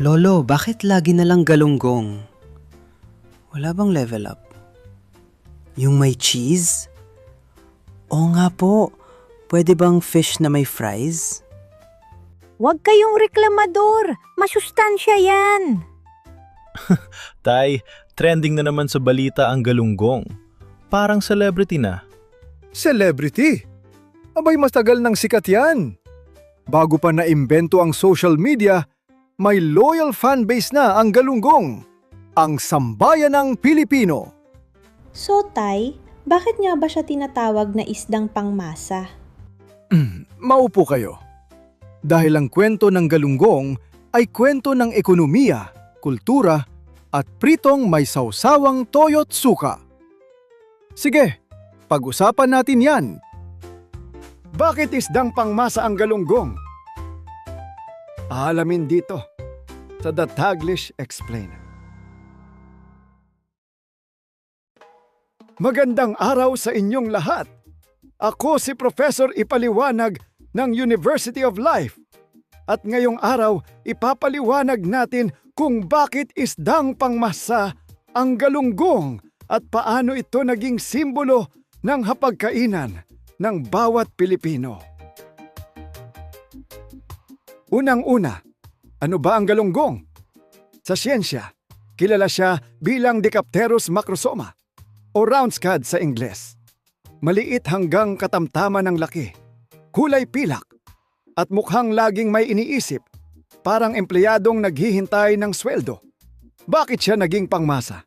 Lolo, bakit lagi na lang galunggong? Wala bang level up? Yung may cheese? Oo nga po, pwede bang fish na may fries? Huwag kayong reklamador. Masustansya yan. Tay, trending na naman sa balita ang galunggong. Parang celebrity na. Celebrity? Abay mas tagal ng sikat yan. Bago pa naimbento ang social media, may loyal fanbase na ang galunggong. Ang sambayan ng Pilipino. So, Tay, bakit nga ba siya tinatawag na isdang pangmasa? Maupo kayo. Dahil ang kwento ng galunggong ay kwento ng ekonomiya, kultura, at pritong may sawsawang toyo't suka. Sige, pag-usapan natin yan. Bakit isdang pangmasa ang galunggong? Alamin dito sa The Taglish Explainer. Magandang araw sa inyong lahat. Ako si Professor Ipaliwanag ng University of Life. At ngayong araw, ipapaliwanag natin kung bakit isdang pangmasa ang galunggong at paano ito naging simbolo ng hapagkainan ng bawat Pilipino. Unang-una, ano ba ang galunggong? Sa siyensya, kilala siya bilang Dicapterus macrosoma o round scad sa Ingles. Maliit hanggang katamtaman ng laki, kulay pilak, at mukhang laging may iniisip, parang empleyadong naghihintay ng sweldo. Bakit siya naging pangmasa?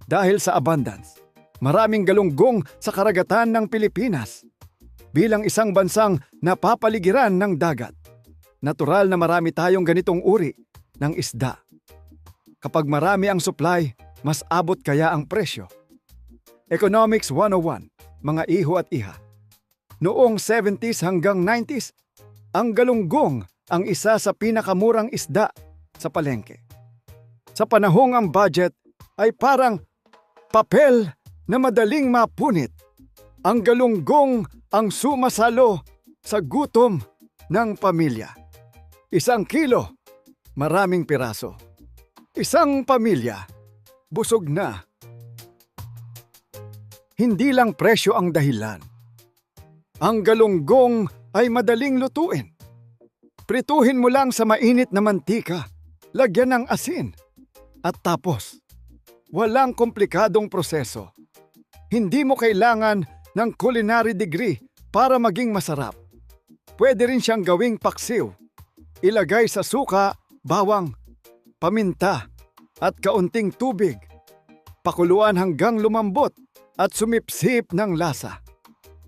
Dahil sa abundance. Maraming galunggong sa karagatan ng Pilipinas. Bilang isang bansang napapaligiran ng dagat, natural na marami tayong ganitong uri ng isda. Kapag marami ang supply, mas abot kaya ang presyo. Economics 101, mga iho at iha. Noong 70s hanggang 90s, ang galunggong ang isa sa pinakamurang isda sa palengke. Sa panahong ang budget ay parang papel na madaling mapunit. Ang galunggong ang sumasalo sa gutom ng pamilya. 1 kilo, maraming piraso. Isang pamilya, busog na. Hindi lang presyo ang dahilan. Ang galunggong ay madaling lutuin. Prituhin mo lang sa mainit na mantika, lagyan ng asin, at tapos. Walang komplikadong proseso. Hindi mo kailangan ng culinary degree para maging masarap. Pwede rin siyang gawing paksiw. Ilagay sa suka, bawang, paminta, at kaunting tubig. Pakuluan hanggang lumambot at sumipsip ng lasa.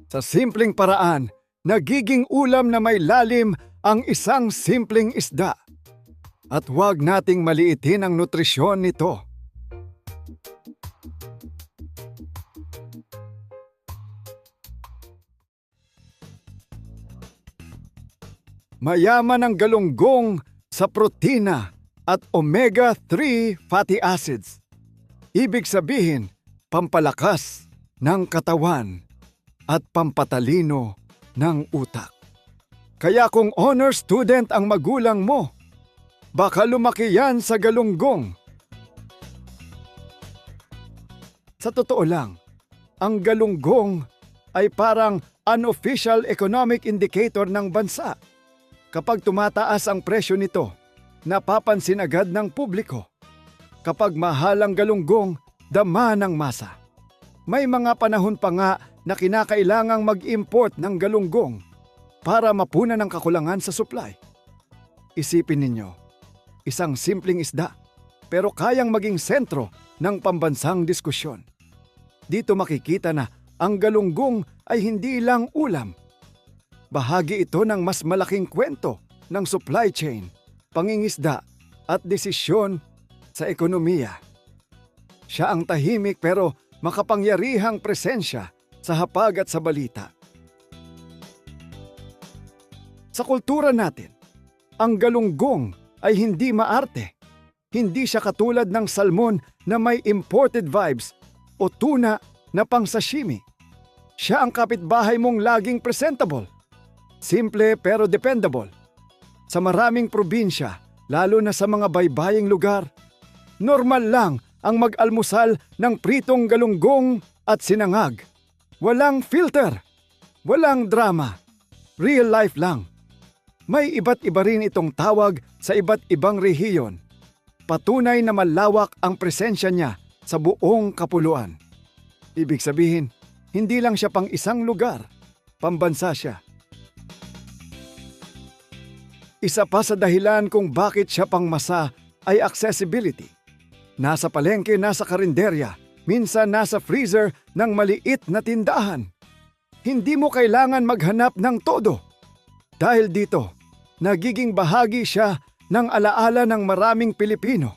Sa simpleng paraan, nagiging ulam na may lalim ang isang simpleng isda. At huwag nating maliitin ang nutrisyon nito. Mayaman ang galunggong sa protina at omega-3 fatty acids. Ibig sabihin, pampalakas ng katawan at pampatalino ng utak. Kaya kung honor student ang magulang mo, baka lumaki yan sa galunggong. Sa totoo lang, ang galunggong ay parang unofficial economic indicator ng bansa. Kapag tumataas ang presyo nito, napapansin agad ng publiko. Kapag mahal ang galunggong, dama ng masa. May mga panahon pa nga na kinakailangang mag-import ng galunggong para mapunan ang kakulangan sa supply. Isipin ninyo, isang simpleng isda pero kayang maging sentro ng pambansang diskusyon. Dito makikita na ang galunggong ay hindi lang ulam. Bahagi ito ng mas malaking kwento ng supply chain, pangingisda at desisyon sa ekonomiya. Siya ang tahimik pero makapangyarihang presensya sa hapag at sa balita. Sa kultura natin, ang galunggong ay hindi maarte. Hindi siya katulad ng salmon na may imported vibes o tuna na pang sashimi. Siya ang kapitbahay mong laging presentable. Simple pero dependable. Sa maraming probinsya, lalo na sa mga baybaying lugar. Normal lang ang mag-almusal ng pritong galunggong at sinangag. Walang filter, walang drama, real life lang. May iba't iba rin itong tawag sa iba't ibang rehiyon. Patunay na malawak ang presensya niya sa buong kapuluan. Ibig sabihin, hindi lang siya pang isang lugar, pambansa siya. Isa pa sa dahilan kung bakit siya pangmasa ay accessibility. Nasa palengke, nasa karinderya, minsan nasa freezer ng maliit na tindahan. Hindi mo kailangan maghanap ng todo. Dahil dito, nagiging bahagi siya ng alaala ng maraming Pilipino.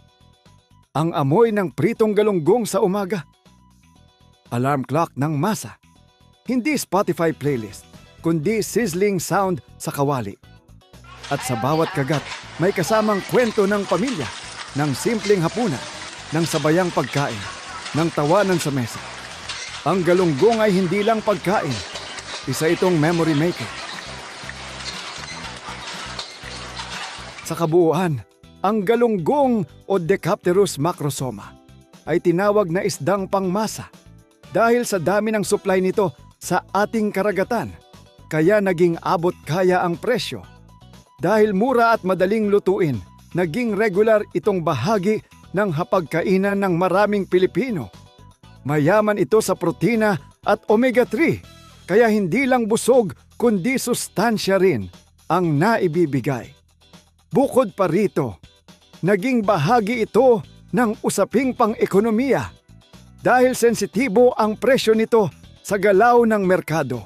Ang amoy ng pritong galunggong sa umaga. Alarm clock ng masa. Hindi Spotify playlist, kundi sizzling sound sa kawali. At sa bawat kagat, may kasamang kwento ng pamilya, ng simpleng hapunan, ng sabayang pagkain, ng tawanan sa mesa. Ang galunggong ay hindi lang pagkain, isa itong memory maker. Sa kabuuan, ang galunggong o Decapterus macrosoma ay tinawag na isdang pangmasa dahil sa dami ng supply nito sa ating karagatan, kaya naging abot kaya ang presyo. Dahil mura at madaling lutuin, naging regular itong bahagi ng hapagkainan ng maraming Pilipino. Mayaman ito sa protina at omega-3, kaya hindi lang busog kundi sustansya rin ang naibibigay. Bukod pa rito, naging bahagi ito ng usaping pang-ekonomiya dahil sensitibo ang presyo nito sa galaw ng merkado.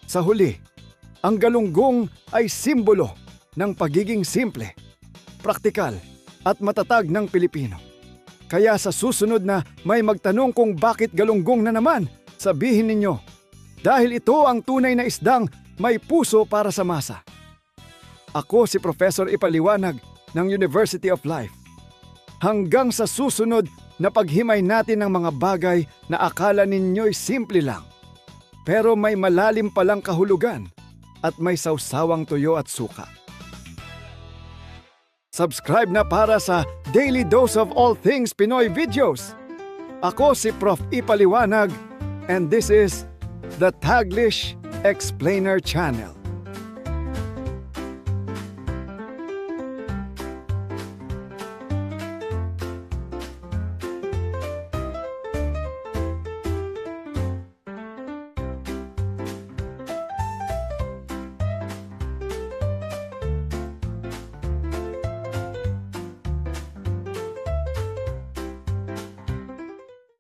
Sa huli, ang galunggong ay simbolo ng pagiging simple, praktikal at matatag ng Pilipino. Kaya sa susunod na may magtanong kung bakit galunggong na naman, sabihin ninyo, dahil ito ang tunay na isdang may puso para sa masa. Ako si Professor Ipaliwanag ng University of Life. Hanggang sa susunod na paghimay natin ng mga bagay na akala ninyo'y simple lang, pero may malalim palang kahulugan at may sawsawang tuyo at suka. Subscribe na para sa Daily Dose of All Things Pinoy videos. Ako si Prof. Ipaliwanag and this is the Taglish Explainer Channel.